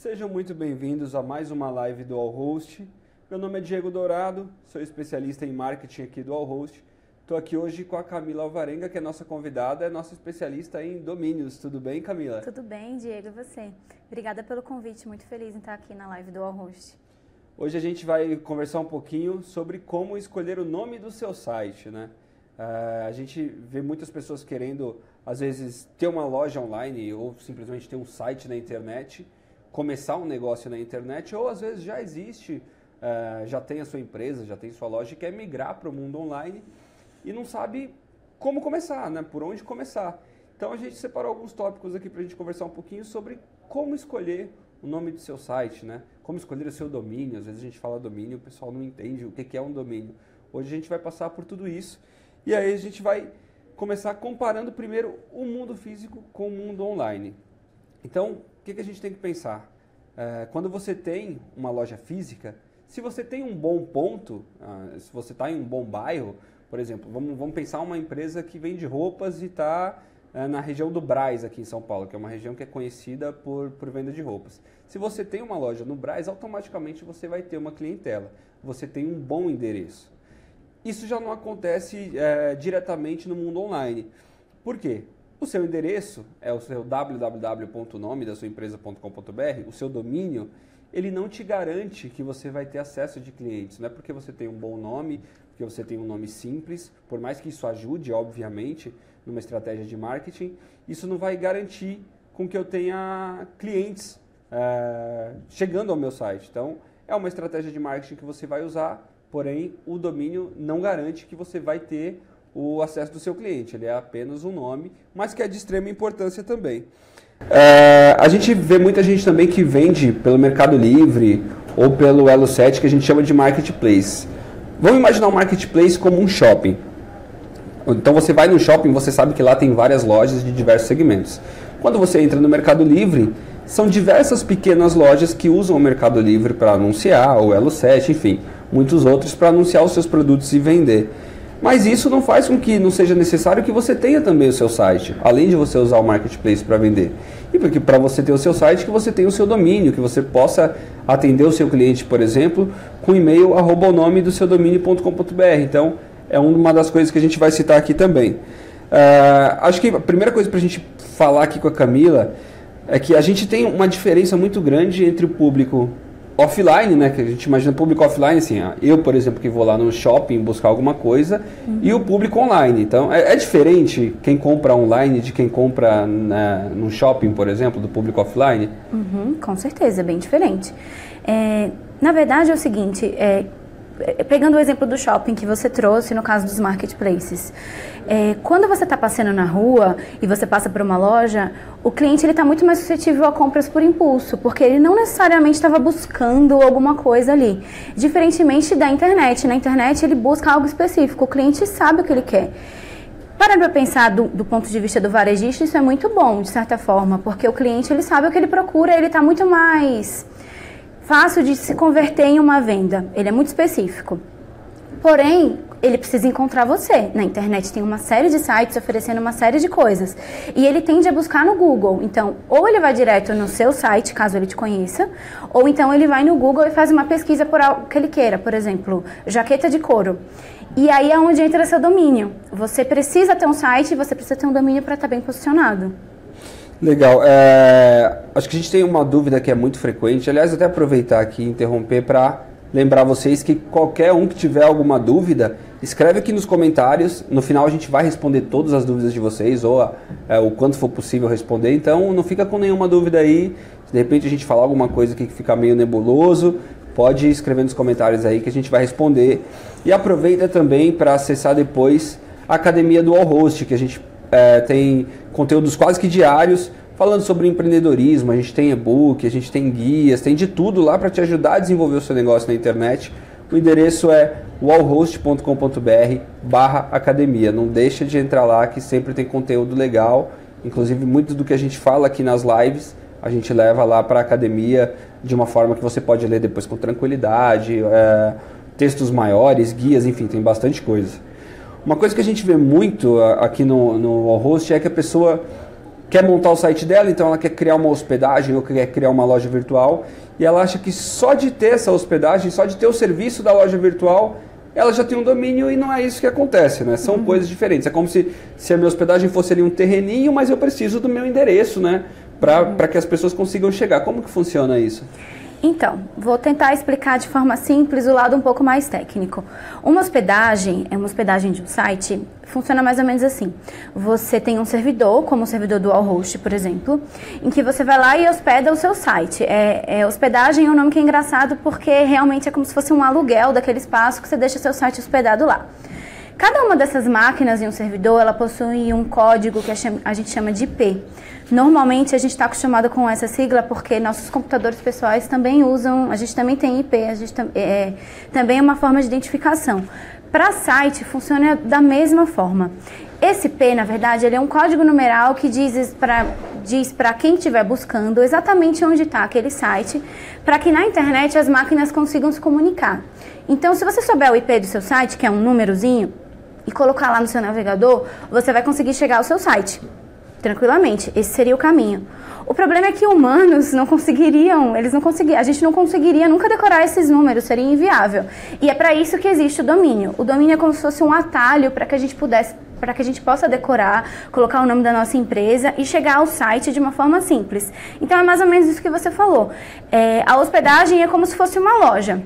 Sejam muito bem-vindos a mais uma live do Allhost. Meu nome é Diego Dourado, sou especialista em marketing aqui do Allhost. Estou aqui hoje com a Camila Alvarenga, que é nossa convidada, é nossa especialista em domínios. Tudo bem, Camila? Tudo bem, Diego, e você? Obrigada pelo convite, muito feliz em estar aqui na live do Allhost. Hoje a gente vai conversar um pouquinho sobre como escolher o nome do seu site, né? A gente vê muitas pessoas querendo, às vezes, ter uma loja online ou simplesmente ter um site na internet, começar um negócio na internet, ou às vezes já existe, já tem a sua empresa, já tem sua loja e quer migrar para o mundo online e não sabe como começar, né? Por onde começar. Então a gente separou alguns tópicos aqui para a gente conversar um pouquinho sobre como escolher o nome do seu site, né? Como escolher o seu domínio. Às vezes a gente fala domínio, o pessoal não entende o que é um domínio. Hoje a gente vai passar por tudo isso e aí a gente vai começar comparando primeiro o mundo físico com o mundo online. Então, o que a gente tem que pensar? Quando você tem uma loja física, se você tem um bom ponto, se você está em um bom bairro, por exemplo, vamos pensar uma empresa que vende roupas e está na região do Brás, aqui em São Paulo, que é uma região que é conhecida por venda de roupas. Se você tem uma loja no Brás, automaticamente você vai ter uma clientela. Você tem um bom endereço. Isso já não acontece diretamente no mundo online. Por quê? O seu endereço é o seu www.nomedasuaempresa.com.br, o seu domínio, ele não te garante que você vai ter acesso de clientes. Não é porque você tem um bom nome, porque você tem um nome simples, por mais que isso ajude, obviamente, numa estratégia de marketing, isso não vai garantir com que eu tenha clientes chegando ao meu site. Então, é uma estratégia de marketing que você vai usar, porém, o domínio não garante que você vai ter o acesso do seu cliente. Ele é apenas um nome, mas que é de extrema importância também. A gente vê muita gente também que vende pelo Mercado Livre ou pelo Elo7, que a gente chama de marketplace. Vamos imaginar um marketplace como um shopping. Então você vai no shopping, você sabe que lá tem várias lojas de diversos segmentos. Quando você entra no Mercado Livre, são diversas pequenas lojas que usam o Mercado Livre para anunciar, ou Elo7, enfim, muitos outros para anunciar os seus produtos e vender. Mas isso não faz com que não seja necessário que você tenha também o seu site, além de você usar o marketplace para vender. E porque para você ter o seu site, que você tenha o seu domínio, que você possa atender o seu cliente, por exemplo, com o e-mail @onomedoseudominio.com.br. Então, é uma das coisas que a gente vai citar aqui também. Acho que a primeira coisa para a gente falar aqui com a Camila é que a gente tem uma diferença muito grande entre o público offline, né, que a gente imagina público offline, assim, eu, por exemplo, que vou lá no shopping buscar alguma coisa, e o público online. Então, é diferente quem compra online de quem compra no shopping, por exemplo, do público offline? Com certeza, é bem diferente. Na verdade, é o seguinte, pegando o exemplo do shopping que você trouxe, no caso dos marketplaces, quando você está passando na rua e você passa por uma loja, o cliente está muito mais suscetível a compras por impulso, porque ele não necessariamente estava buscando alguma coisa ali. Diferentemente da internet. Na internet ele busca algo específico, o cliente sabe o que ele quer. Parando para pensar do ponto de vista do varejista, isso é muito bom, de certa forma, porque o cliente ele sabe o que ele procura, ele está muito mais fácil de se converter em uma venda, ele é muito específico. Porém, ele precisa encontrar você. Na internet tem uma série de sites oferecendo uma série de coisas. E ele tende a buscar no Google. Então, ou ele vai direto no seu site, caso ele te conheça, ou então ele vai no Google e faz uma pesquisa por algo que ele queira. Por exemplo, jaqueta de couro. E aí é onde entra seu domínio. Você precisa ter um site e você precisa ter um domínio para estar bem posicionado. Legal. Acho que a gente tem uma dúvida que é muito frequente. Aliás, até aproveitar aqui e interromper para lembrar vocês que qualquer um que tiver alguma dúvida, escreve aqui nos comentários. No final a gente vai responder todas as dúvidas de vocês, ou o quanto for possível responder. Então não fica com nenhuma dúvida aí. Se de repente a gente falar alguma coisa aqui que fica meio nebuloso, pode escrever nos comentários aí que a gente vai responder. E aproveita também para acessar depois a Academia do Allhost, que a gente tem conteúdos quase que diários, falando sobre empreendedorismo. A gente tem e-book, a gente tem guias, tem de tudo lá para te ajudar a desenvolver o seu negócio na internet. O endereço é allhost.com.br/academia. Não deixa de entrar lá que sempre tem conteúdo legal. Inclusive, muito do que a gente fala aqui nas lives, a gente leva lá para a academia de uma forma que você pode ler depois com tranquilidade, textos maiores, guias, enfim, tem bastante coisa. Uma coisa que a gente vê muito aqui no Allhost é que a pessoa quer montar o site dela, então ela quer criar uma hospedagem ou quer criar uma loja virtual, e ela acha que só de ter essa hospedagem, só de ter o serviço da loja virtual, ela já tem um domínio, e não é isso que acontece, né? São coisas diferentes. É como se a minha hospedagem fosse ali um terreninho, mas eu preciso do meu endereço, né? Para que as pessoas consigam chegar. Como que funciona isso? Então, vou tentar explicar de forma simples o lado um pouco mais técnico. Uma hospedagem de um site, funciona mais ou menos assim. Você tem um servidor, como o servidor do Wallhost, por exemplo, em que você vai lá e hospeda o seu site. Hospedagem é um nome que é engraçado porque realmente é como se fosse um aluguel daquele espaço que você deixa seu site hospedado lá. Cada uma dessas máquinas em um servidor, ela possui um código que a gente chama de IP. Normalmente a gente está acostumado com essa sigla porque nossos computadores pessoais também usam, a gente também tem IP, também é uma forma de identificação. Para site funciona da mesma forma. Esse IP, na verdade, ele é um código numeral que diz para quem estiver buscando exatamente onde está aquele site, para que na internet as máquinas consigam se comunicar. Então, se você souber o IP do seu site, que é um númerozinho, e colocar lá no seu navegador, você vai conseguir chegar ao seu site tranquilamente. Esse seria o caminho. O problema é que humanos não conseguiriam, a gente não conseguiria nunca decorar esses números, seria inviável. E é para isso que existe o domínio. O domínio é como se fosse um atalho para que a gente possa decorar, colocar o nome da nossa empresa e chegar ao site de uma forma simples. Então é mais ou menos isso que você falou. A hospedagem é como se fosse uma loja.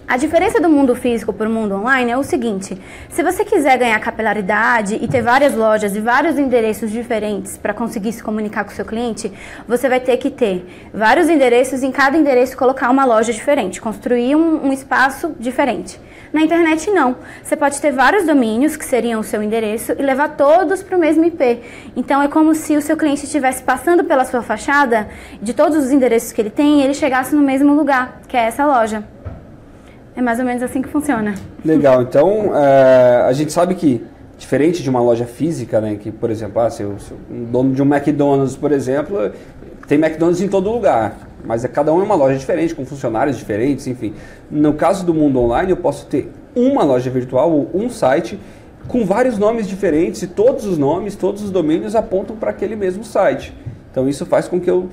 A diferença do mundo físico para o mundo online é o seguinte: se você quiser ganhar capilaridade e ter várias lojas e vários endereços diferentes para conseguir se comunicar com o seu cliente, você vai ter que ter vários endereços e em cada endereço colocar uma loja diferente, construir um espaço diferente. Na internet não, você pode ter vários domínios que seriam o seu endereço e levar todos para o mesmo IP. Então é como se o seu cliente estivesse passando pela sua fachada, de todos os endereços que ele tem, ele chegasse no mesmo lugar, que é essa loja. É mais ou menos assim que funciona. Legal, então a gente sabe que, diferente de uma loja física, né, que, por exemplo, um dono de um McDonald's, por exemplo, tem McDonald's em todo lugar, mas cada um é uma loja diferente, com funcionários diferentes, enfim. No caso do mundo online, eu posso ter uma loja virtual ou um site com vários nomes diferentes e todos os nomes, todos os domínios apontam para aquele mesmo site. Então isso faz com que eu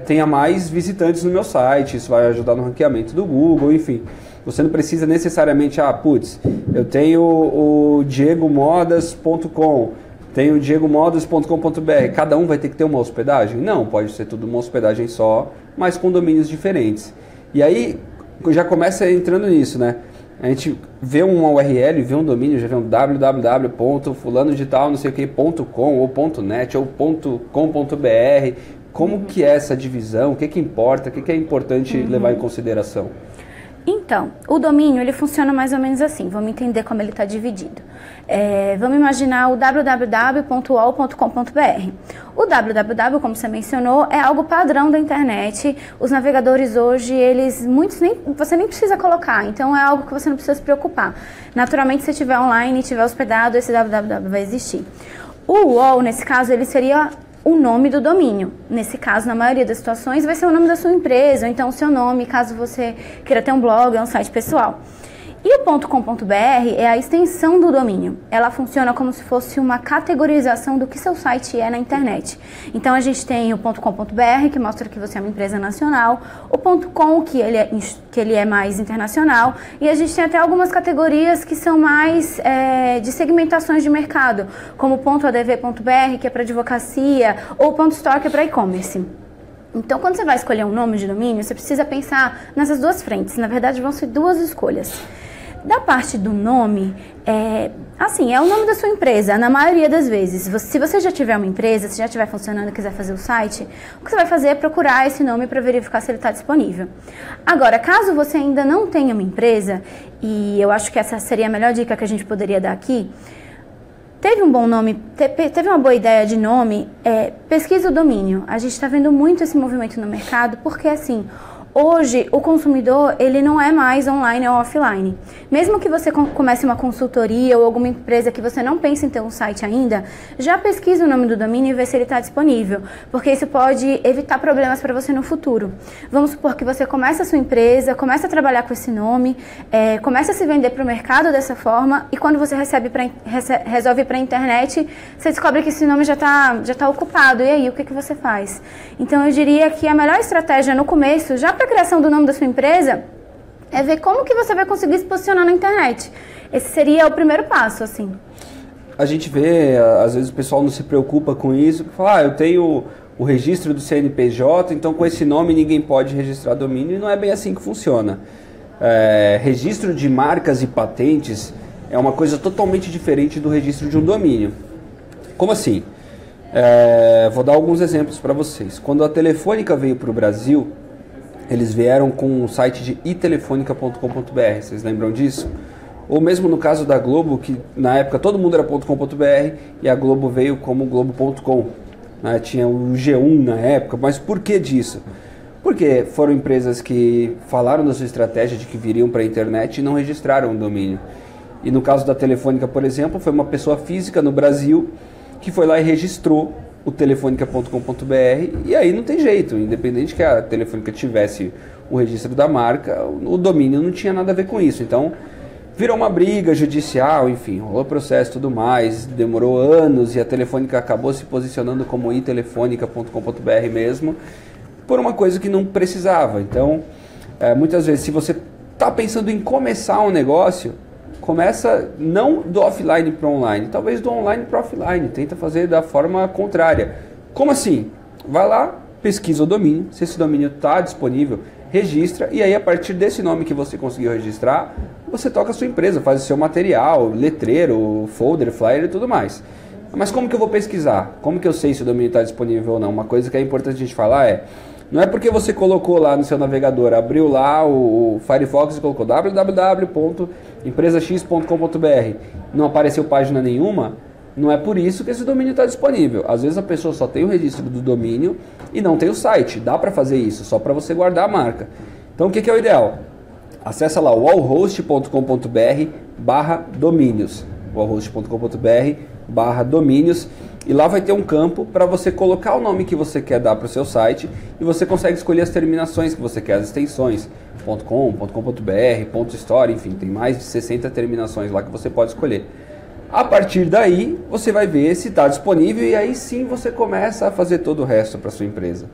tenha mais visitantes no meu site, isso vai ajudar no ranqueamento do Google, enfim. Você não precisa necessariamente, eu tenho o diegomodas.com, tenho o diegomodas.com.br, cada um vai ter que ter uma hospedagem? Não, pode ser tudo uma hospedagem só, mas com domínios diferentes. E aí, já começa entrando nisso, né? A gente vê uma URL, vê um domínio, já vê um www.fulano-de-tal, não sei o que, .com, ou .net, ou .com.br. Como que é essa divisão? O que importa? O que é importante levar em consideração? Então, o domínio ele funciona mais ou menos assim. Vamos entender como ele está dividido. Vamos imaginar o www.uol.com.br. O www, como você mencionou, é algo padrão da internet. Os navegadores hoje, você nem precisa colocar. Então, é algo que você não precisa se preocupar. Naturalmente, se estiver online e estiver hospedado, esse www vai existir. O UOL, nesse caso, ele seria o nome do domínio. Nesse caso, na maioria das situações, vai ser o nome da sua empresa, ou então o seu nome, caso você queira ter um blog, um site pessoal. E o .com.br é a extensão do domínio. Ela funciona como se fosse uma categorização do que seu site é na internet. Então, a gente tem o .com.br, que mostra que você é uma empresa nacional, o .com, que ele é mais internacional, e a gente tem até algumas categorias que são mais de segmentações de mercado, como o .adv.br, que é para advocacia, ou o .store, que é para e-commerce. Então, quando você vai escolher um nome de domínio, você precisa pensar nessas duas frentes. Na verdade, vão ser duas escolhas. Da parte do nome, é o nome da sua empresa, na maioria das vezes. Se você já tiver uma empresa, se já estiver funcionando e quiser fazer o site, o que você vai fazer é procurar esse nome para verificar se ele está disponível. Agora, caso você ainda não tenha uma empresa, e eu acho que essa seria a melhor dica que a gente poderia dar aqui, teve um bom nome, teve uma boa ideia de nome, pesquisa o domínio. A gente está vendo muito esse movimento no mercado, porque assim, Hoje, o consumidor, ele não é mais online ou offline. Mesmo que você comece uma consultoria ou alguma empresa que você não pense em ter um site ainda, já pesquisa o nome do domínio e vê se ele está disponível, porque isso pode evitar problemas para você no futuro. Vamos supor que você começa a sua empresa, começa a trabalhar com esse nome, começa a se vender para o mercado dessa forma, e quando você resolve ir para a internet, você descobre que esse nome já tá ocupado. E aí, o que você faz? Então, eu diria que a melhor estratégia no começo, já para a criação do nome da sua empresa, é ver como que você vai conseguir se posicionar na internet. Esse seria o primeiro passo, assim. A gente vê, às vezes o pessoal não se preocupa com isso, fala, eu tenho o registro do CNPJ, então com esse nome ninguém pode registrar domínio, e não é bem assim que funciona. Registro de marcas e patentes é uma coisa totalmente diferente do registro de um domínio. Como assim? Vou dar alguns exemplos para vocês. Quando a Telefônica veio para o Brasil, eles vieram com o site de itelefonica.com.br, vocês lembram disso? Ou mesmo no caso da Globo, que na época todo mundo era .com.br e a Globo veio como globo.com. Né? Tinha o G1 na época, mas por que disso? Porque foram empresas que falaram da sua estratégia de que viriam para a internet e não registraram o domínio. E no caso da Telefônica, por exemplo, foi uma pessoa física no Brasil que foi lá e registrou o telefonica.com.br, e aí não tem jeito, independente que a Telefônica tivesse o registro da marca, o domínio não tinha nada a ver com isso. Então virou uma briga judicial, enfim, rolou processo e tudo mais, demorou anos e a Telefônica acabou se posicionando como itelefonica.com.br mesmo, por uma coisa que não precisava. Então, muitas vezes, se você está pensando em começar um negócio, começa não do offline para online, talvez do online para offline, tenta fazer da forma contrária. Como assim? Vai lá, pesquisa o domínio, se esse domínio está disponível, registra, e aí a partir desse nome que você conseguiu registrar, você toca a sua empresa, faz o seu material, letreiro, folder, flyer e tudo mais. Mas como que eu vou pesquisar? Como que eu sei se o domínio está disponível ou não? Uma coisa que é importante a gente falar não é porque você colocou lá no seu navegador, abriu lá o Firefox e colocou www.empresax.com.br, não apareceu página nenhuma, não é por isso que esse domínio está disponível. Às vezes a pessoa só tem o registro do domínio e não tem o site. Dá para fazer isso, só para você guardar a marca. Então o que é o ideal? Acessa lá wallhost.com.br/domínios, wallhost.com.br/domínios, e lá vai ter um campo para você colocar o nome que você quer dar para o seu site, e você consegue escolher as terminações que você quer, as extensões, .com, .com.br, .store, enfim, tem mais de 60 terminações lá que você pode escolher. A partir daí, você vai ver se está disponível, e aí sim você começa a fazer todo o resto para sua empresa.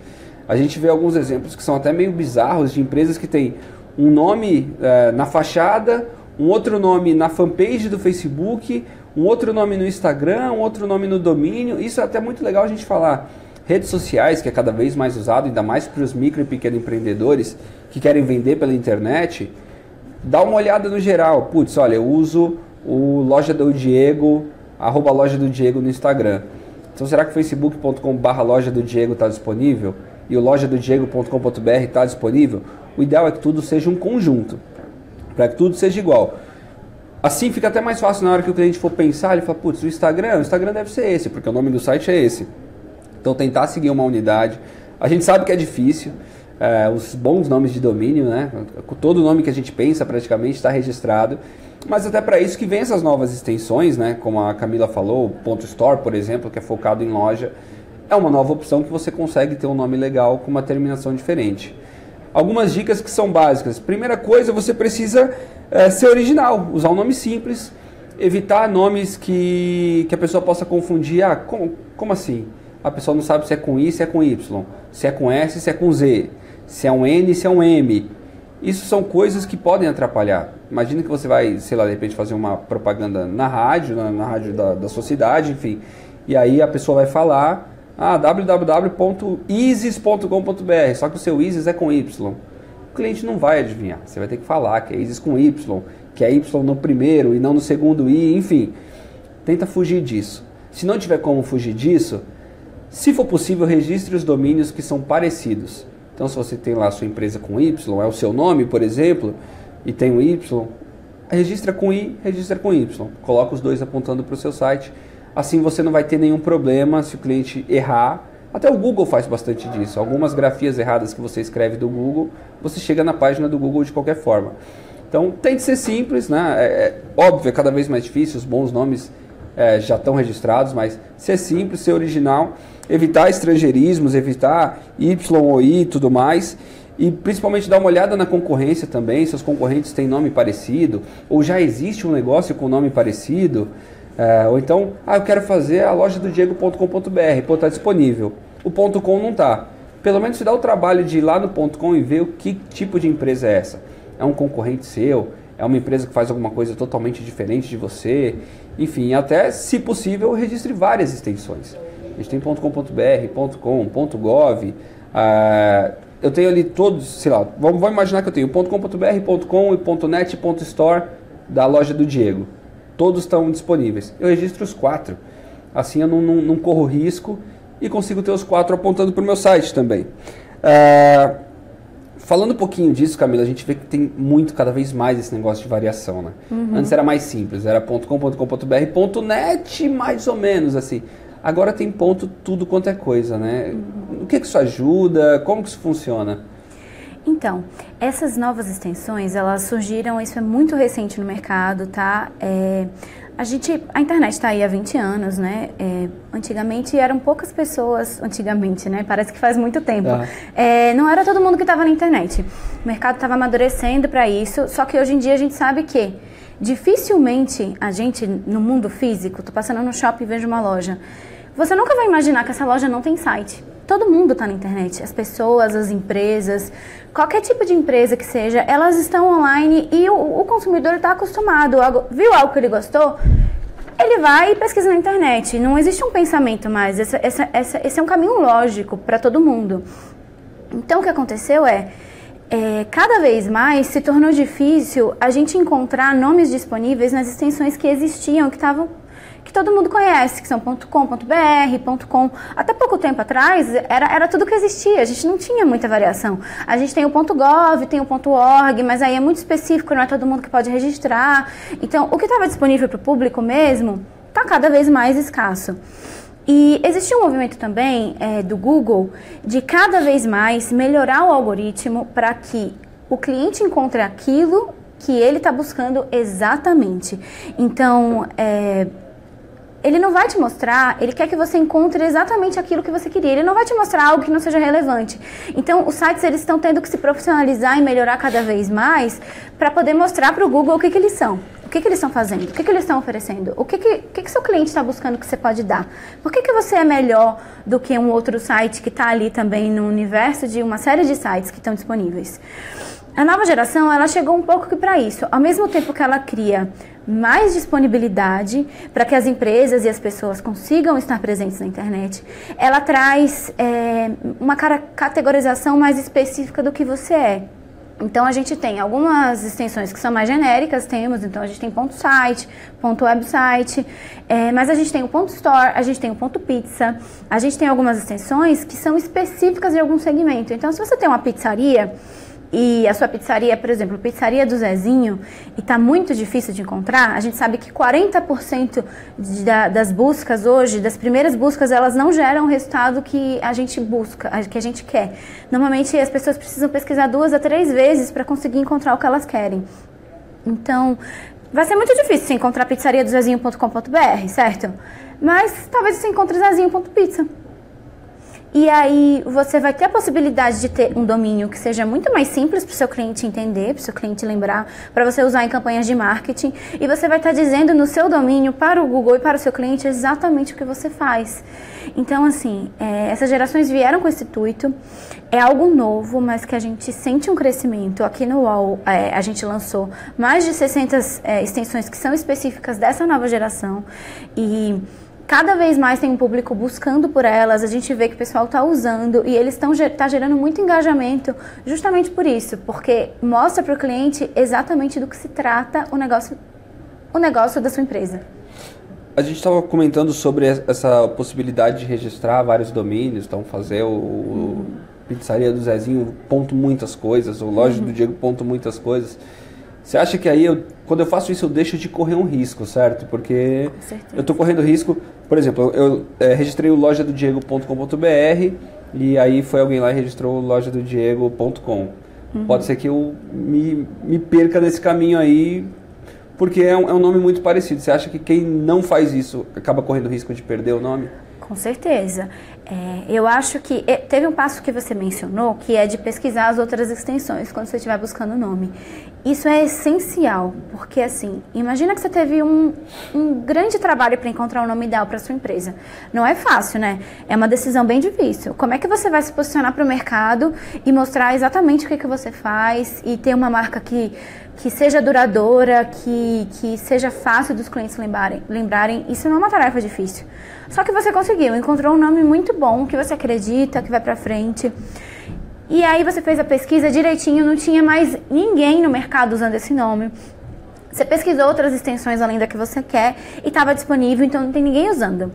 A gente vê alguns exemplos que são até meio bizarros, de empresas que têm um nome na fachada, um outro nome na fanpage do Facebook, um outro nome no Instagram, um outro nome no domínio. Isso é até muito legal a gente falar. Redes sociais, que é cada vez mais usado, ainda mais para os micro e pequenos empreendedores que querem vender pela internet, dá uma olhada no geral. Putz, olha, eu uso o Loja do Diego, @Loja do Diego no Instagram. Então será que o facebook.com/Loja do Diego está disponível? E o lojadodiego.com.br está disponível? O ideal é que tudo seja um conjunto, para que tudo seja igual. Assim fica até mais fácil na hora que o cliente for pensar, ele fala, putz, o Instagram deve ser esse, porque o nome do site é esse. Então tentar seguir uma unidade. A gente sabe que é difícil, os bons nomes de domínio, né? Todo nome que a gente pensa praticamente está registrado, mas até para isso que vem essas novas extensões, né? Como a Camila falou, o .store, por exemplo, que é focado em loja, é uma nova opção que você consegue ter um nome legal com uma terminação diferente. Algumas dicas que são básicas. Primeira coisa, você precisa ser original, usar um nome simples, evitar nomes que a pessoa possa confundir. Como assim? A pessoa não sabe se é com I, se é com Y, se é com S, se é com Z, se é um N, se é um M. Isso são coisas que podem atrapalhar. Imagina que você vai, sei lá, de repente fazer uma propaganda na rádio, na rádio da sua cidade, enfim, e aí a pessoa vai falar www.isis.com.br, só que o seu Isis é com Y. O cliente não vai adivinhar, você vai ter que falar que é Isis com Y, que é Y no primeiro e não no segundo I, enfim. Tenta fugir disso. Se não tiver como fugir disso, se for possível, registre os domínios que são parecidos. Então, se você tem lá a sua empresa com Y, é o seu nome, por exemplo, e tem um Y, registra com I, registra com Y. Coloca os dois apontando para o seu site. Assim você não vai ter nenhum problema se o cliente errar Até o Google faz bastante disso. Algumas grafias erradas que você escreve do Google, você chega na página do Google de qualquer forma. Então, tem de ser simples, né? Óbvio, é cada vez mais difícil, os bons nomes já estão registrados, mas ser simples, ser original, evitar estrangeirismos, evitar Y ou I e tudo mais. E principalmente dar uma olhada na concorrência também, se os concorrentes têm nome parecido, ou já existe um negócio com nome parecido. Ou então, eu quero fazer a loja do Diego.com.br, pô, está disponível. O .com não está. Pelo menos se dá o trabalho de ir lá no .com e ver o que tipo de empresa é essa. É um concorrente seu? É uma empresa que faz alguma coisa totalmente diferente de você? Enfim, até, se possível, registre várias extensões. A gente tem .com.br, .com, .gov. Eu tenho ali todos, sei lá, vamos imaginar que eu tenho .com.br, .com e .net, .store da loja do Diego. Todos estão disponíveis. Eu registro os 4. Assim eu não corro risco e consigo ter os 4 apontando para o meu site também. Falando um pouquinho disso, Camila, a gente vê que tem cada vez mais esse negócio de variação, né? Antes era mais simples, era .com.br, .net, mais ou menos assim. Agora tem ponto tudo quanto é coisa, né? O que isso ajuda? Como que isso funciona? Então, essas novas extensões, elas surgiram, isso é muito recente no mercado, tá? A internet está aí há 20 anos, né? Antigamente eram poucas pessoas, né? Parece que faz muito tempo. Não era todo mundo que estava na internet. O mercado estava amadurecendo para isso, só que hoje em dia a gente sabe que dificilmente a gente, no mundo físico, tô passando no shopping e vejo uma loja, você nunca vai imaginar que essa loja não tem site. Todo mundo está na internet, as pessoas, as empresas, qualquer tipo de empresa que seja, elas estão online e o consumidor está acostumado, viu algo que ele gostou, ele vai e pesquisa na internet. Não existe um pensamento mais, esse é um caminho lógico para todo mundo. Então o que aconteceu cada vez mais se tornou difícil a gente encontrar nomes disponíveis nas extensões que existiam, que todo mundo conhece, que são .com.br, .com. Até pouco tempo atrás, era tudo que existia, a gente não tinha muita variação. A gente tem o .gov, tem o .org, mas aí é muito específico, não é todo mundo que pode registrar. Então, o que estava disponível para o público mesmo, está cada vez mais escasso. E existe um movimento também do Google de cada vez mais melhorar o algoritmo para que o cliente encontre aquilo que ele está buscando exatamente. Então, ele não vai te mostrar, ele quer que você encontre exatamente aquilo que você queria. Ele não vai te mostrar algo que não seja relevante. Então, os sites eles estão tendo que se profissionalizar e melhorar cada vez mais para poder mostrar para o Google o que eles são. O que eles estão fazendo? O que eles estão oferecendo? O que seu cliente está buscando que você pode dar? Por que você é melhor do que um outro site que está ali também no universo de uma série de sites que estão disponíveis? A nova geração, ela chegou um pouco que para isso. Ao mesmo tempo que ela cria mais disponibilidade para que as empresas e as pessoas consigam estar presentes na internet, ela traz uma categorização mais específica do que você é. Então, a gente tem algumas extensões que são mais genéricas, então a gente tem .site, .website, mas a gente tem o .store, a gente tem o .pizza, a gente tem algumas extensões que são específicas de algum segmento. Então, se você tem uma pizzaria e a sua pizzaria, por exemplo, Pizzaria do Zezinho, e está muito difícil de encontrar, a gente sabe que 40% das buscas hoje, das primeiras buscas, elas não geram o resultado que a gente busca, que a gente quer. Normalmente as pessoas precisam pesquisar 2 a 3 vezes para conseguir encontrar o que elas querem. Então, vai ser muito difícil você encontrar pizzariadozezinho.com.br, certo? Mas talvez você encontre zezinho.pizza. E aí você vai ter a possibilidade de ter um domínio que seja muito mais simples para o seu cliente entender, para o seu cliente lembrar, para você usar em campanhas de marketing. E você vai estar dizendo no seu domínio para o Google e para o seu cliente exatamente o que você faz. Então, assim, essas gerações vieram com esse intuito. É algo novo, mas que a gente sente um crescimento. Aqui no UOL, a gente lançou mais de 60 extensões que são específicas dessa nova geração. E cada vez mais tem um público buscando por elas, a gente vê que o pessoal está usando e eles tá gerando muito engajamento justamente por isso, porque mostra para o cliente exatamente do que se trata o negócio da sua empresa. A gente estava comentando sobre essa possibilidade de registrar vários domínios, então fazer o Pizzaria do Zezinho, muitas coisas, ou Loja do Diego, muitas coisas. Você acha que aí, quando eu faço isso, eu deixo de correr um risco, certo? Porque eu estou correndo risco, por exemplo, eu registrei o lojadodiego.com.br e aí foi alguém lá e registrou lojadodiego.com. Pode ser que eu me perca nesse caminho aí, porque é um nome muito parecido. Você acha que quem não faz isso acaba correndo o risco de perder o nome? Com certeza. Eu acho que teve um passo que você mencionou, que é de pesquisar as outras extensões quando você estiver buscando o nome. Isso é essencial, porque assim, imagina que você teve um grande trabalho para encontrar um nome ideal para sua empresa. Não é fácil, né? É uma decisão bem difícil. Como é que você vai se posicionar para o mercado e mostrar exatamente o que você faz e ter uma marca que seja duradoura, que seja fácil dos clientes lembrarem? Isso não é uma tarefa difícil. Só que você conseguiu, encontrou um nome muito bom, que você acredita, que vai pra frente. E aí você fez a pesquisa direitinho, não tinha mais ninguém no mercado usando esse nome. Você pesquisou outras extensões além da que você quer e estava disponível, então não tem ninguém usando.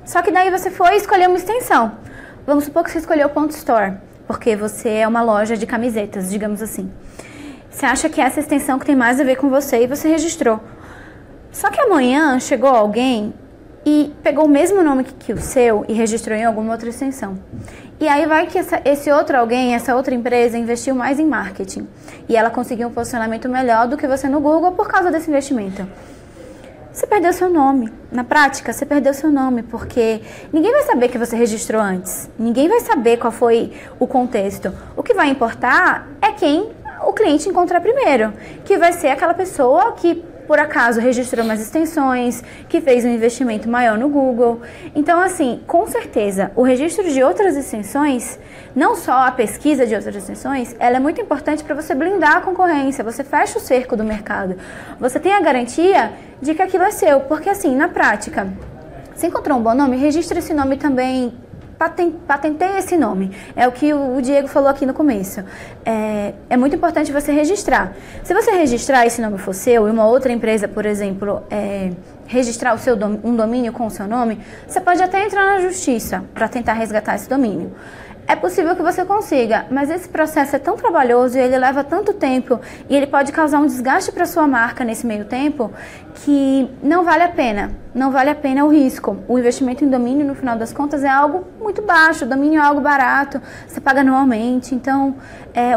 Só que daí você foi escolher uma extensão. Vamos supor que você escolheu o .store, porque você é uma loja de camisetas, digamos assim. Você acha que é essa extensão que tem mais a ver com você e você registrou. Só que amanhã chegou alguém e pegou o mesmo nome que o seu e registrou em alguma outra extensão. E aí vai que esse outro alguém, essa outra empresa investiu mais em marketing. E ela conseguiu um posicionamento melhor do que você no Google por causa desse investimento. Você perdeu seu nome. Na prática, você perdeu seu nome, porque ninguém vai saber que você registrou antes. Ninguém vai saber qual foi o contexto. O que vai importar é quem o cliente encontrar primeiro, que vai ser aquela pessoa que por acaso registrou mais extensões, que fez um investimento maior no Google. Então, assim, com certeza, o registro de outras extensões, não só a pesquisa de outras extensões, ela é muito importante para você blindar a concorrência, você fecha o cerco do mercado, você tem a garantia de que aquilo é seu, porque assim, na prática, você encontrou um bom nome, registra esse nome também, patenteie esse nome. É o que o Diego falou aqui no começo. É muito importante você registrar. Se você registrar esse nome for seu e uma outra empresa, por exemplo, registrar um domínio com o seu nome, você pode até entrar na justiça para tentar resgatar esse domínio. É possível que você consiga, mas esse processo é tão trabalhoso e ele leva tanto tempo e ele pode causar um desgaste para sua marca nesse meio tempo que não vale a pena. Não vale a pena o risco. O investimento em domínio, no final das contas, é algo muito baixo. O domínio é algo barato, você paga anualmente. Então,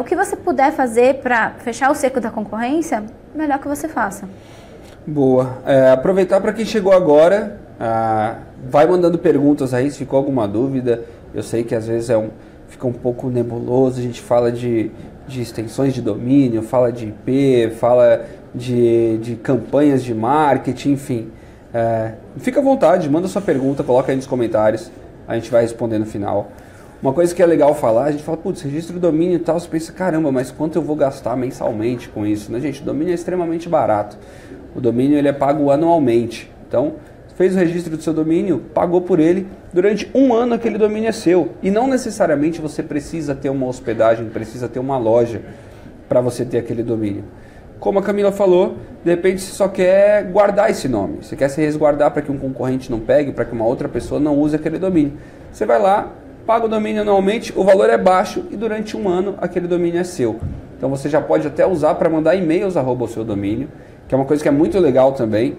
o que você puder fazer para fechar o cerco da concorrência, melhor que você faça. Boa. Aproveitar para quem chegou agora, vai mandando perguntas aí, se ficou alguma dúvida. Eu sei que às vezes fica um pouco nebuloso, a gente fala de extensões de domínio, fala de IP, fala de campanhas de marketing, enfim. Fica à vontade, manda sua pergunta, coloca aí nos comentários, a gente vai responder no final. Uma coisa que é legal falar, a gente fala, putz, registro do domínio e tal, você pensa, caramba, mas quanto eu vou gastar mensalmente com isso? Né, gente? O domínio é extremamente barato. O domínio ele é pago anualmente, então fez o registro do seu domínio, pagou por ele, durante um ano aquele domínio é seu. E não necessariamente você precisa ter uma hospedagem, precisa ter uma loja para você ter aquele domínio. Como a Camila falou, de repente você só quer guardar esse nome. Você quer se resguardar para que um concorrente não pegue, para que uma outra pessoa não use aquele domínio. Você vai lá, paga o domínio anualmente, o valor é baixo e durante um ano aquele domínio é seu. Então você já pode até usar para mandar e-mails @o seu domínio, que é uma coisa que é muito legal também.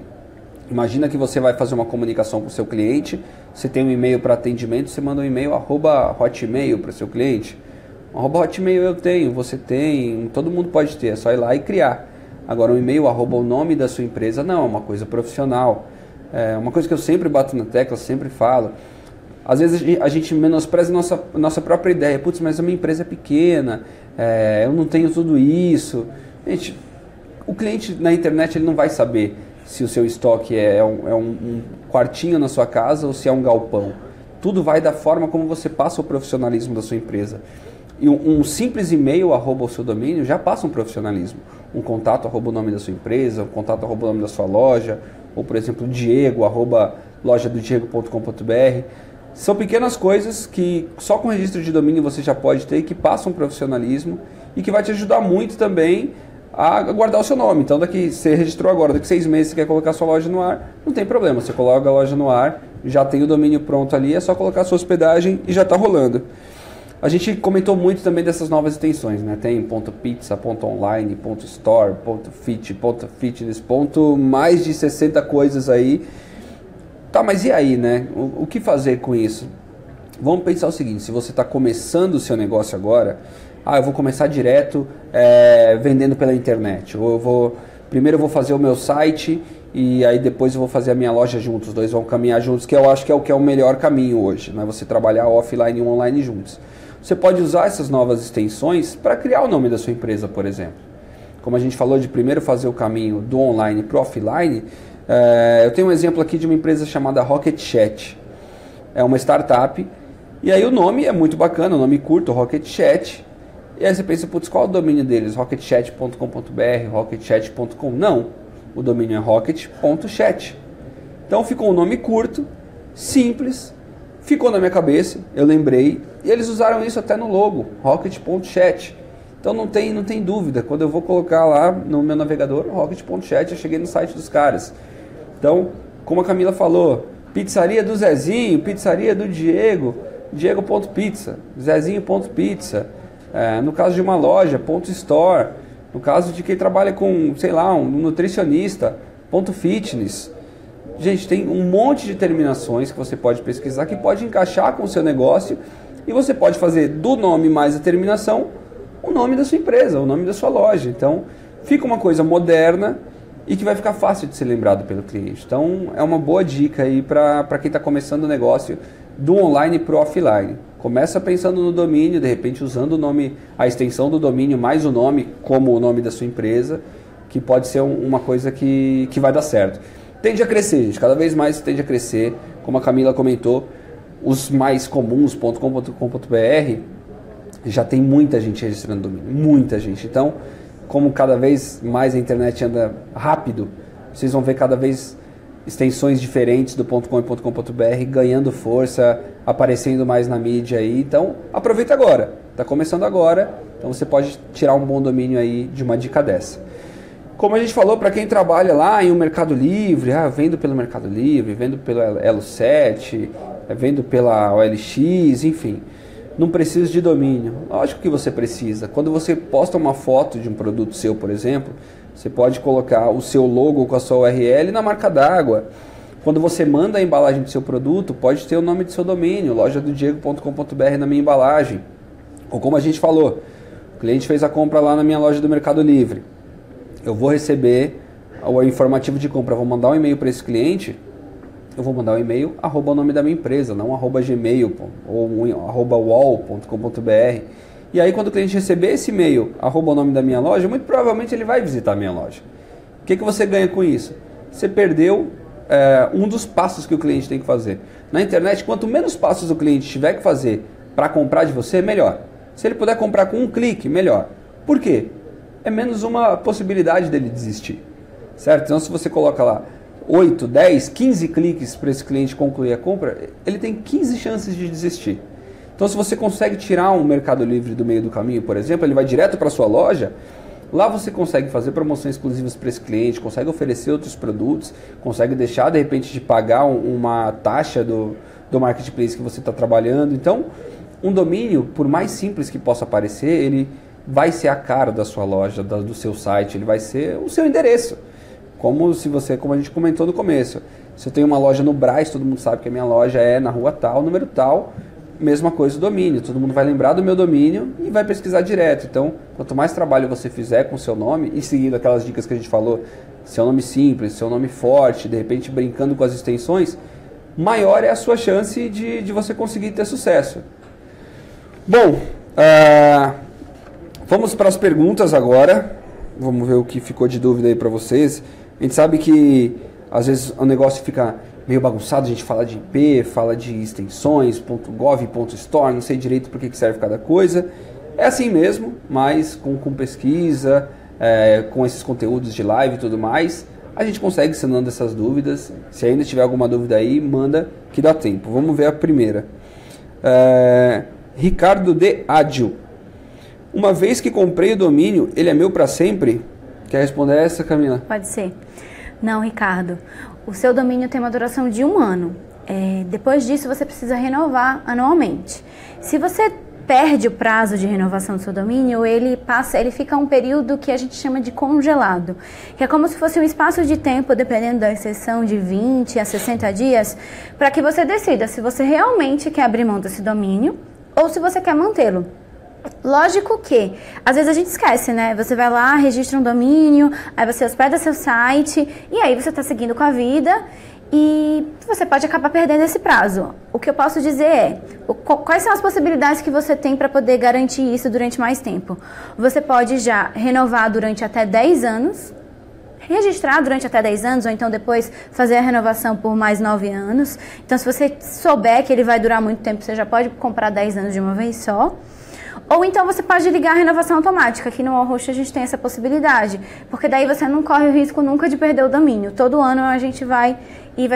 Imagina que você vai fazer uma comunicação com o seu cliente, você tem um e-mail para atendimento, você manda um e-mail @hotmail para o seu cliente. @hotmail eu tenho, você tem, todo mundo pode ter, é só ir lá e criar. Agora um e-mail o nome da sua empresa não, é uma coisa profissional. É uma coisa que eu sempre bato na tecla, sempre falo. Às vezes a gente menospreza nossa própria ideia. Putz, mas a minha empresa é pequena, eu não tenho tudo isso. Gente, o cliente na internet ele não vai saber se o seu estoque é um quartinho na sua casa ou se é um galpão. Tudo vai da forma como você passa o profissionalismo da sua empresa. E um simples e-mail @o seu domínio já passa um profissionalismo. Um contato @o nome da sua empresa, um contato @o nome da sua loja, ou por exemplo, Diego @lojadodiego.com.br. São pequenas coisas que só com registro de domínio você já pode ter e que passam um profissionalismo e que vai te ajudar muito também a guardar o seu nome. Então você registrou agora, daqui 6 meses você quer colocar sua loja no ar, não tem problema, você coloca a loja no ar, já tem o domínio pronto ali, é só colocar a sua hospedagem e já está rolando. A gente comentou muito também dessas novas extensões, né? Tem .pizza, .online, .store, .fit, .fitness, mais de 60 coisas aí. Tá, mas e aí, né? O que fazer com isso? Vamos pensar o seguinte, se você está começando o seu negócio agora, eu vou começar direto vendendo pela internet. Ou primeiro eu vou fazer o meu site e aí depois eu vou fazer a minha loja juntos. Os dois vão caminhar juntos, que eu acho que é o melhor caminho hoje, né? Você trabalhar offline e online juntos. Você pode usar essas novas extensões para criar o nome da sua empresa, por exemplo. Como a gente falou de primeiro fazer o caminho do online para o offline, eu tenho um exemplo aqui de uma empresa chamada Rocket Chat. É uma startup, e aí o nome é muito bacana, o nome curto, Rocket Chat. E aí você pensa, putz, qual é o domínio deles? rocketchat.com.br, rocketchat.com. Não, o domínio é rocket.chat. Então ficou um nome curto, simples, ficou na minha cabeça, eu lembrei, e eles usaram isso até no logo, rocket.chat. Então não tem dúvida, quando eu vou colocar lá no meu navegador, rocket.chat, eu cheguei no site dos caras. Então, como a Camila falou, pizzaria do Zezinho, pizzaria do Diego, diego.pizza, zezinho.pizza. No caso de uma loja, .store. No caso de quem trabalha com, sei lá, um nutricionista, .fitness. Gente, tem um monte de terminações que você pode pesquisar que pode encaixar com o seu negócio e você pode fazer do nome mais a terminação o nome da sua empresa, o nome da sua loja. Então, fica uma coisa moderna e que vai ficar fácil de ser lembrado pelo cliente. Então, é uma boa dica aí para quem está começando o negócio do online para o offline. Começa pensando no domínio, de repente usando o nome, a extensão do domínio mais o nome como o nome da sua empresa, que pode ser uma coisa que vai dar certo. Tende a crescer, gente, cada vez mais tende a crescer, como a Camila comentou, os mais comuns, .com.br, já tem muita gente registrando domínio, muita gente. Então, como cada vez mais a internet anda rápido, vocês vão ver cada vez extensões diferentes do .com e .com.br ganhando força, aparecendo mais na mídia aí. Então, aproveita agora, está começando agora, então você pode tirar um bom domínio aí de uma dica dessa. Como a gente falou, para quem trabalha lá em um Mercado Livre, vendo pelo Mercado Livre, vendo pelo Elo7, vendo pela OLX, enfim, não precisa de domínio. Lógico que você precisa. Quando você posta uma foto de um produto seu, por exemplo, você pode colocar o seu logo com a sua URL na marca d'água. Quando você manda a embalagem do seu produto, pode ter o nome do seu domínio, lojadodiego.com.br na minha embalagem. Ou como a gente falou, o cliente fez a compra lá na minha loja do Mercado Livre. Eu vou receber o informativo de compra, eu vou mandar um e-mail para esse cliente, eu vou mandar um e-mail @ o nome da minha empresa, não @gmail ou @wall.com.br. E aí quando o cliente receber esse e-mail @ o nome da minha loja, muito provavelmente ele vai visitar a minha loja. O que você ganha com isso? Você perdeu um dos passos que o cliente tem que fazer. Na internet, quanto menos passos o cliente tiver que fazer para comprar de você, melhor. Se ele puder comprar com um clique, melhor. Por quê? É menos uma possibilidade dele desistir, certo? Então, se você coloca lá 8, 10, 15 cliques para esse cliente concluir a compra, ele tem 15 chances de desistir. Então, se você consegue tirar um Mercado Livre do meio do caminho, por exemplo, ele vai direto para a sua loja, lá você consegue fazer promoções exclusivas para esse cliente, consegue oferecer outros produtos, consegue deixar, de repente, de pagar uma taxa do marketplace que você está trabalhando. Então, um domínio, por mais simples que possa parecer, ele vai ser a cara da sua loja, do seu site, ele vai ser o seu endereço. Como a gente comentou no começo, se eu tenho uma loja no Brás, todo mundo sabe que a minha loja é na rua tal, número tal, mesma coisa o domínio, todo mundo vai lembrar do meu domínio e vai pesquisar direto. Então, quanto mais trabalho você fizer com o seu nome, e seguindo aquelas dicas que a gente falou, seu nome simples, seu nome forte, de repente brincando com as extensões, maior é a sua chance de você conseguir ter sucesso. Bom, vamos para as perguntas agora. Vamos ver o que ficou de dúvida aí para vocês. A gente sabe que às vezes o negócio fica meio bagunçado, a gente fala de IP, fala de extensões, .gov, .store, não sei direito para que serve cada coisa. É assim mesmo, mas com pesquisa, com esses conteúdos de live e tudo mais, a gente consegue sanando essas dúvidas. Se ainda tiver alguma dúvida aí, manda que dá tempo. Vamos ver a primeira. Ricardo de Ádio. Uma vez que comprei o domínio, ele é meu para sempre? Quer responder essa, Camila? Pode ser. Não, Ricardo. O seu domínio tem uma duração de 1 ano. Depois disso, você precisa renovar anualmente. Se você perde o prazo de renovação do seu domínio, ele fica um período que a gente chama de congelado, que é como se fosse um espaço de tempo, dependendo da exceção, de 20 a 60 dias, para que você decida se você realmente quer abrir mão desse domínio ou se você quer mantê-lo. Lógico que, às vezes a gente esquece, né? Você vai lá, registra um domínio, aí você hospeda seu site, e aí você está seguindo com a vida e você pode acabar perdendo esse prazo. O que eu posso dizer é, quais são as possibilidades que você tem para poder garantir isso durante mais tempo? Você pode já renovar durante até 10 anos, registrar durante até 10 anos, ou então depois fazer a renovação por mais 9 anos. Então, se você souber que ele vai durar muito tempo, você já pode comprar 10 anos de uma vez só. Ou então você pode ligar a renovação automática. Aqui no Wallhost a gente tem essa possibilidade, porque daí você não corre o risco nunca de perder o domínio. Todo ano a gente vai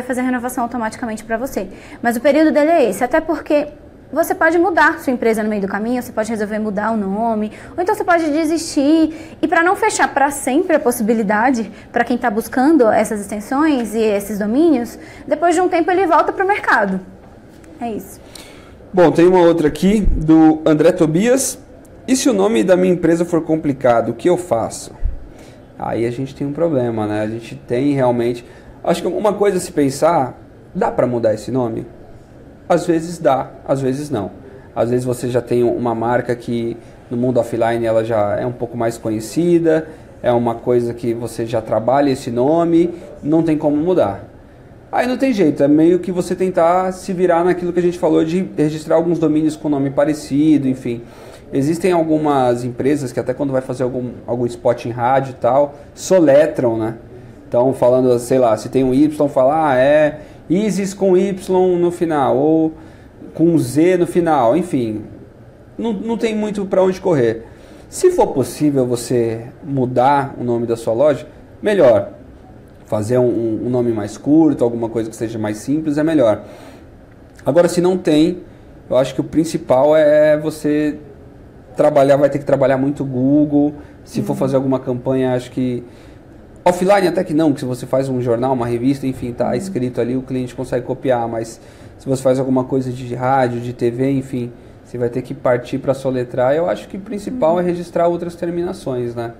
fazer a renovação automaticamente para você. Mas o período dele é esse, até porque você pode mudar sua empresa no meio do caminho, você pode resolver mudar o nome, ou então você pode desistir. E para não fechar para sempre a possibilidade, para quem está buscando essas extensões e esses domínios, depois de um tempo ele volta para o mercado. É isso. Bom, tem uma outra aqui do André Tobias. E se o nome da minha empresa for complicado, o que eu faço? Aí a gente tem um problema, né? A gente tem realmente... Acho que uma coisa a se pensar, dá para mudar esse nome? Às vezes dá, às vezes não. Às vezes você já tem uma marca que no mundo offline ela já é um pouco mais conhecida, é uma coisa que você já trabalha esse nome, não tem como mudar. Aí não tem jeito, é meio que você tentar se virar naquilo que a gente falou de registrar alguns domínios com nome parecido, enfim. Existem algumas empresas que até quando vai fazer algum spot em rádio e tal, soletram, né? Então falando, sei lá, se tem um Y, fala, é Isis com Y no final, ou com Z no final, enfim. Não tem muito para onde correr. Se for possível você mudar o nome da sua loja, melhor. Fazer um nome mais curto, alguma coisa que seja mais simples, é melhor. Agora, se não tem, eu acho que o principal é você trabalhar, vai ter que trabalhar muito Google. Se for fazer alguma campanha, acho que... Offline até que não, que se você faz um jornal, uma revista, enfim, tá escrito ali, o cliente consegue copiar. Mas se você faz alguma coisa de rádio, de TV, enfim... Você vai ter que partir para soletrar. Eu acho que o principal é registrar outras terminações, né?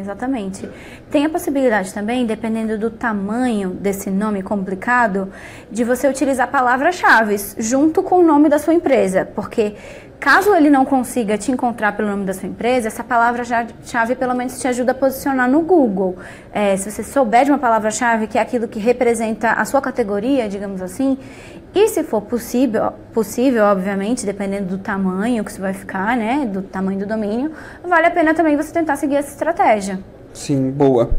Exatamente. Tem a possibilidade também, dependendo do tamanho desse nome complicado, de você utilizar palavras-chave junto com o nome da sua empresa. Porque caso ele não consiga te encontrar pelo nome da sua empresa, essa palavra-chave pelo menos te ajuda a posicionar no Google. Se você souber de uma palavra-chave que é aquilo que representa a sua categoria, digamos assim, e se for possível, obviamente, dependendo do tamanho que você vai ficar, né, do tamanho do domínio, vale a pena também você tentar seguir essa estratégia. Sim, boa.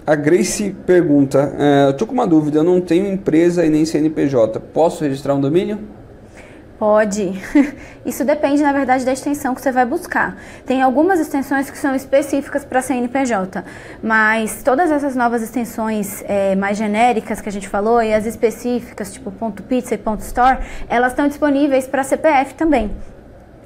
A Grace pergunta, eu tô com uma dúvida, eu não tenho empresa e nem CNPJ, posso registrar um domínio? Pode. Isso depende, na verdade, da extensão que você vai buscar. Tem algumas extensões que são específicas para CNPJ, mas todas essas novas extensões mais genéricas que a gente falou e as específicas, tipo .pizza e .store, elas estão disponíveis para CPF também.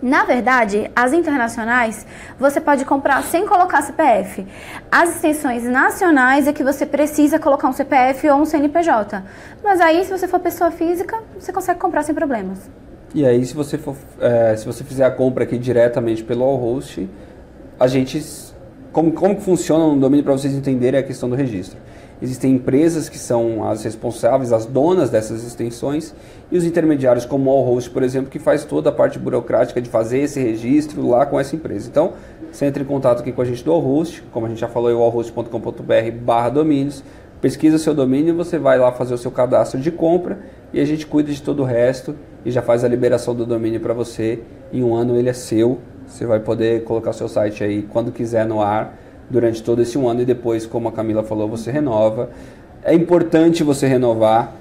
Na verdade, as internacionais você pode comprar sem colocar CPF. As extensões nacionais é que você precisa colocar um CPF ou um CNPJ. Mas aí, se você for pessoa física, você consegue comprar sem problemas. E aí, se você fizer a compra aqui diretamente pelo Wallhost, a gente... Como que funciona no domínio para vocês entenderem a questão do registro? Existem empresas que são as responsáveis, as donas dessas extensões, e os intermediários como o Wallhost, por exemplo, que faz toda a parte burocrática de fazer esse registro lá com essa empresa. Então, você entra em contato aqui com a gente do Wallhost, como a gente já falou, é wallhost.com.br/domínios, pesquisa seu domínio, você vai lá fazer o seu cadastro de compra e a gente cuida de todo o resto e já faz a liberação do domínio para você. Em um ano ele é seu, você vai poder colocar o seu site aí quando quiser no ar durante todo esse um ano e depois, como a Camila falou, você renova. É importante você renovar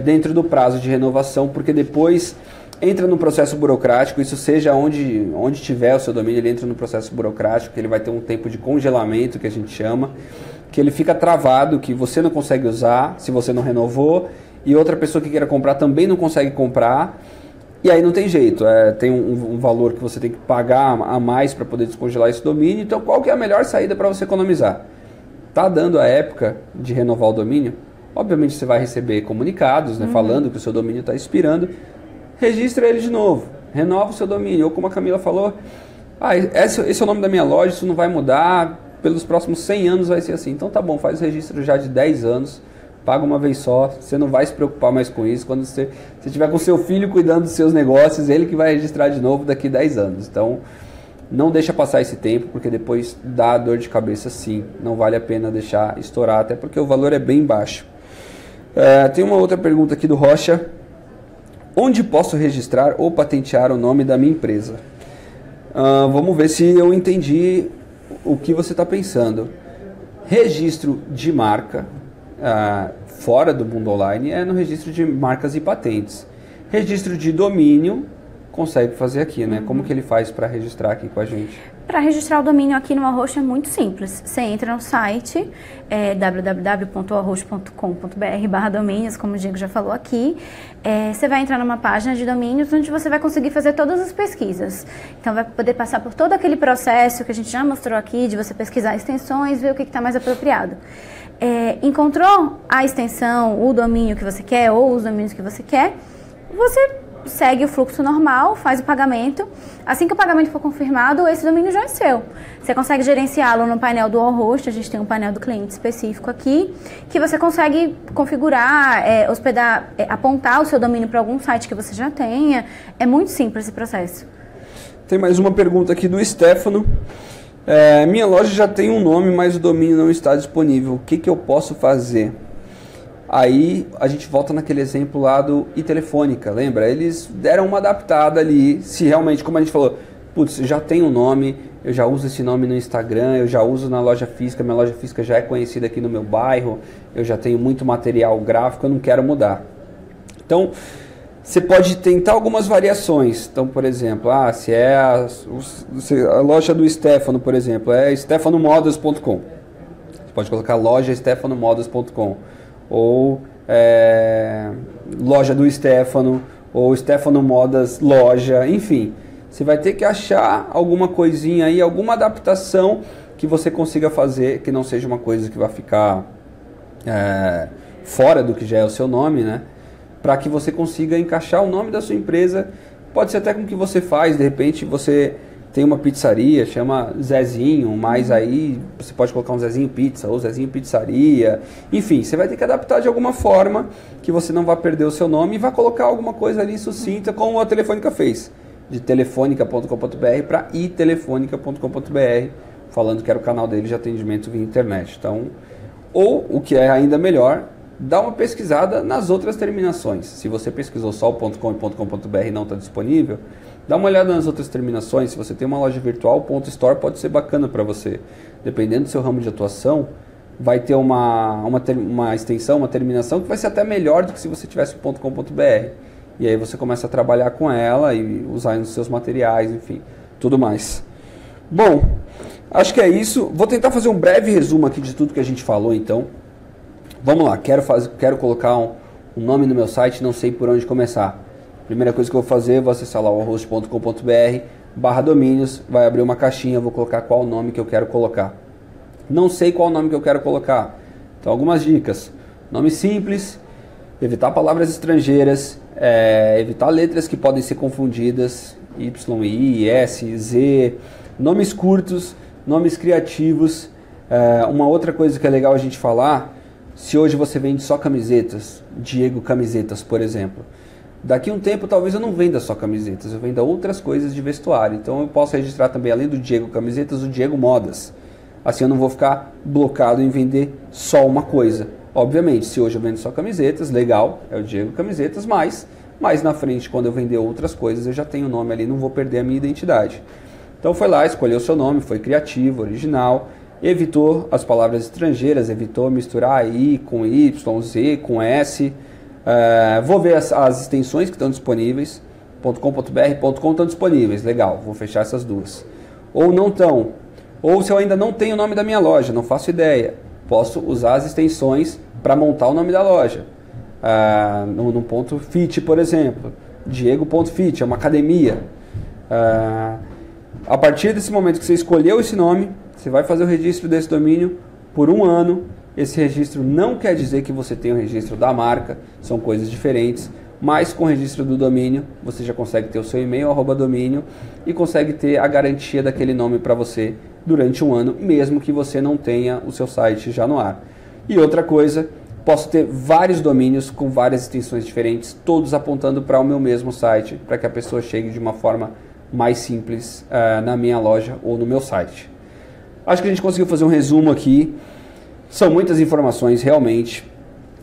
dentro do prazo de renovação, porque depois entra no processo burocrático, isso seja onde tiver o seu domínio, ele entra no processo burocrático, que ele vai ter um tempo de congelamento, que a gente chama, que ele fica travado, que você não consegue usar se você não renovou, e outra pessoa que queira comprar também não consegue comprar, e aí não tem jeito, tem um valor que você tem que pagar a mais para poder descongelar esse domínio. Então qual que é a melhor saída para você economizar? Tá dando a época de renovar o domínio? Obviamente você vai receber comunicados, né, falando que o seu domínio está expirando, registra ele de novo. renova o seu domínio. Ou como a Camila falou, esse é o nome da minha loja, isso não vai mudar, pelos próximos 100 anos vai ser assim. Então tá bom, faz o registro já de 10 anos, paga uma vez só, você não vai se preocupar mais com isso. Quando você estiver com seu filho cuidando dos seus negócios, ele que vai registrar de novo daqui 10 anos. Então, não deixa passar esse tempo, porque depois dá dor de cabeça sim. Não vale a pena deixar estourar, até porque o valor é bem baixo. Tem uma outra pergunta aqui do Rocha. Onde posso registrar ou patentear o nome da minha empresa? Vamos ver se eu entendi o que você está pensando. Registro de marca, fora do mundo online, é no registro de marcas e patentes. Registro de domínio, consegue fazer aqui, né? Como que ele faz para registrar aqui com a gente? Para registrar o domínio aqui no Arroxo é muito simples. Você entra no site www.arroxo.com.br/domínios, como o Diego já falou aqui. Você vai entrar numa página de domínios onde você vai conseguir fazer todas as pesquisas. Então vai poder passar por todo aquele processo que a gente já mostrou aqui, de você pesquisar extensões, ver o que está mais apropriado. Encontrou a extensão, o domínio que você quer ou os domínios que você quer, você segue o fluxo normal, faz o pagamento. Assim que o pagamento for confirmado, esse domínio já é seu. Você consegue gerenciá-lo no painel do Allhost, a gente tem um painel do cliente específico aqui, que você consegue configurar, hospedar, apontar o seu domínio para algum site que você já tenha. É muito simples esse processo. Tem mais uma pergunta aqui do Stefano. Minha loja já tem um nome, mas o domínio não está disponível. O que eu posso fazer? Aí a gente volta naquele exemplo lá do iTelefônica, lembra? Eles deram uma adaptada ali, se realmente, como a gente falou, putz, já tem um nome, eu já uso esse nome no Instagram, eu já uso na loja física, minha loja física já é conhecida aqui no meu bairro, eu já tenho muito material gráfico, eu não quero mudar. Então, você pode tentar algumas variações. Então, por exemplo, se é a loja do Stefano, por exemplo, é stefanomodas.com. Você pode colocar loja stefanomodas.com. Ou loja do Stefano, ou Stefano Modas loja, enfim. Você vai ter que achar alguma coisinha aí, alguma adaptação que você consiga fazer, que não seja uma coisa que vai ficar fora do que já é o seu nome, né? Para que você consiga encaixar o nome da sua empresa. Pode ser até com o que você faz, de repente você tem uma pizzaria, chama Zezinho, mas aí você pode colocar um Zezinho Pizza ou Zezinho Pizzaria. Enfim, você vai ter que adaptar de alguma forma que você não vai perder o seu nome e vai colocar alguma coisa ali sucinta, como a Telefônica fez, de telefonica.com.br para itelefonica.com.br, falando que era o canal dele de atendimento via internet. Então, ou o que é ainda melhor, dá uma pesquisada nas outras terminações. Se você pesquisou só o .com e .com.br e não está disponível, dá uma olhada nas outras terminações. Se você tem uma loja virtual, o .store pode ser bacana para você. Dependendo do seu ramo de atuação, vai ter uma extensão, uma terminação que vai ser até melhor do que se você tivesse o .com.br. E aí você começa a trabalhar com ela e usar nos seus materiais, enfim, tudo mais. Bom, acho que é isso. Vou tentar fazer um breve resumo aqui de tudo que a gente falou, então. Vamos lá, quero colocar um nome no meu site, não sei por onde começar. Primeira coisa que eu vou fazer, vou acessar lá o arroxo.com.br/domínios, vai abrir uma caixinha, vou colocar qual nome que eu quero colocar. Não sei qual nome que eu quero colocar, então algumas dicas. Nome simples, evitar palavras estrangeiras, evitar letras que podem ser confundidas, Y, I, S, Z, nomes curtos, nomes criativos. Uma outra coisa que é legal a gente falar, se hoje você vende só camisetas, Diego Camisetas, por exemplo, daqui a um tempo talvez eu não venda só camisetas, eu venda outras coisas de vestuário. Então eu posso registrar também, além do Diego Camisetas, o Diego Modas. Assim eu não vou ficar blocado em vender só uma coisa. Obviamente, se hoje eu vendo só camisetas, legal, é o Diego Camisetas, mas mais na frente, quando eu vender outras coisas, eu já tenho o nome ali, não vou perder a minha identidade. Então foi lá, escolheu o seu nome, foi criativo, original, evitou as palavras estrangeiras, evitou misturar I com Y, Z com S. Vou ver as extensões que estão disponíveis. .com.br, .com estão disponíveis, legal, vou fechar essas duas. Ou não estão. Ou se eu ainda não tenho o nome da minha loja, não faço ideia, posso usar as extensões para montar o nome da loja. No ponto fit, por exemplo, Diego.fit, é uma academia. A partir desse momento que você escolheu esse nome, você vai fazer o registro desse domínio por 1 ano. Esse registro não quer dizer que você tem o registro da marca, são coisas diferentes. mas com o registro do domínio, você já consegue ter o seu e-mail, @domínio, e consegue ter a garantia daquele nome para você durante um ano, mesmo que você não tenha o seu site já no ar. E outra coisa, posso ter vários domínios com várias extensões diferentes, todos apontando para o meu mesmo site, para que a pessoa chegue de uma forma mais simples na minha loja ou no meu site. Acho que a gente conseguiu fazer um resumo aqui. São muitas informações, realmente.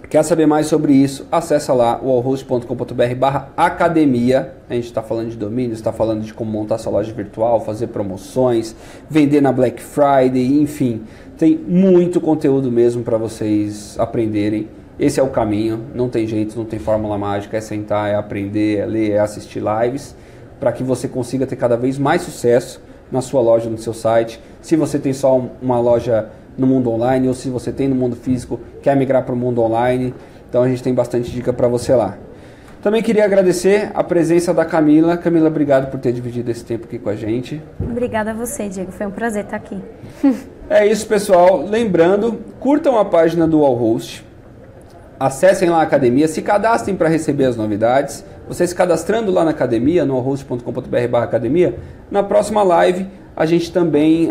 Quer saber mais sobre isso? Acessa lá o wallhost.com.br/academia. A gente está falando de domínios, está falando de como montar sua loja virtual, fazer promoções, vender na Black Friday, enfim. Tem muito conteúdo mesmo para vocês aprenderem. Esse é o caminho, não tem jeito, não tem fórmula mágica, é sentar, é aprender, é ler, é assistir lives, para que você consiga ter cada vez mais sucesso na sua loja, no seu site. Se você tem só uma loja no mundo online, ou se você tem no mundo físico, quer migrar para o mundo online, então a gente tem bastante dica para você lá. Também queria agradecer a presença da Camila. Camila, obrigado por ter dividido esse tempo aqui com a gente. Obrigada a você, Diego, foi um prazer estar aqui. É isso, pessoal. Lembrando, curtam a página do Wallhost, acessem lá a academia, se cadastrem para receber as novidades. Você se cadastrando lá na academia, no wallhost.com.br/academia, na próxima live a gente também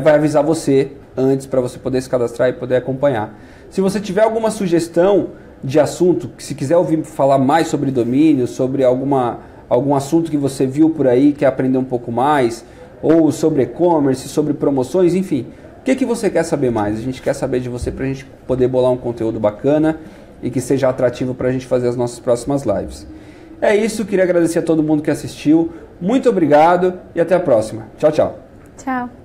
vai avisar você antes para você poder se cadastrar e poder acompanhar. Se você tiver alguma sugestão de assunto, se quiser ouvir falar mais sobre domínio, sobre algum assunto que você viu por aí, quer aprender um pouco mais, ou sobre e-commerce, sobre promoções, enfim, o que você quer saber mais? A gente quer saber de você para a gente poder bolar um conteúdo bacana e que seja atrativo para a gente fazer as nossas próximas lives. É isso, queria agradecer a todo mundo que assistiu. Muito obrigado e até a próxima. Tchau, tchau. Tchau.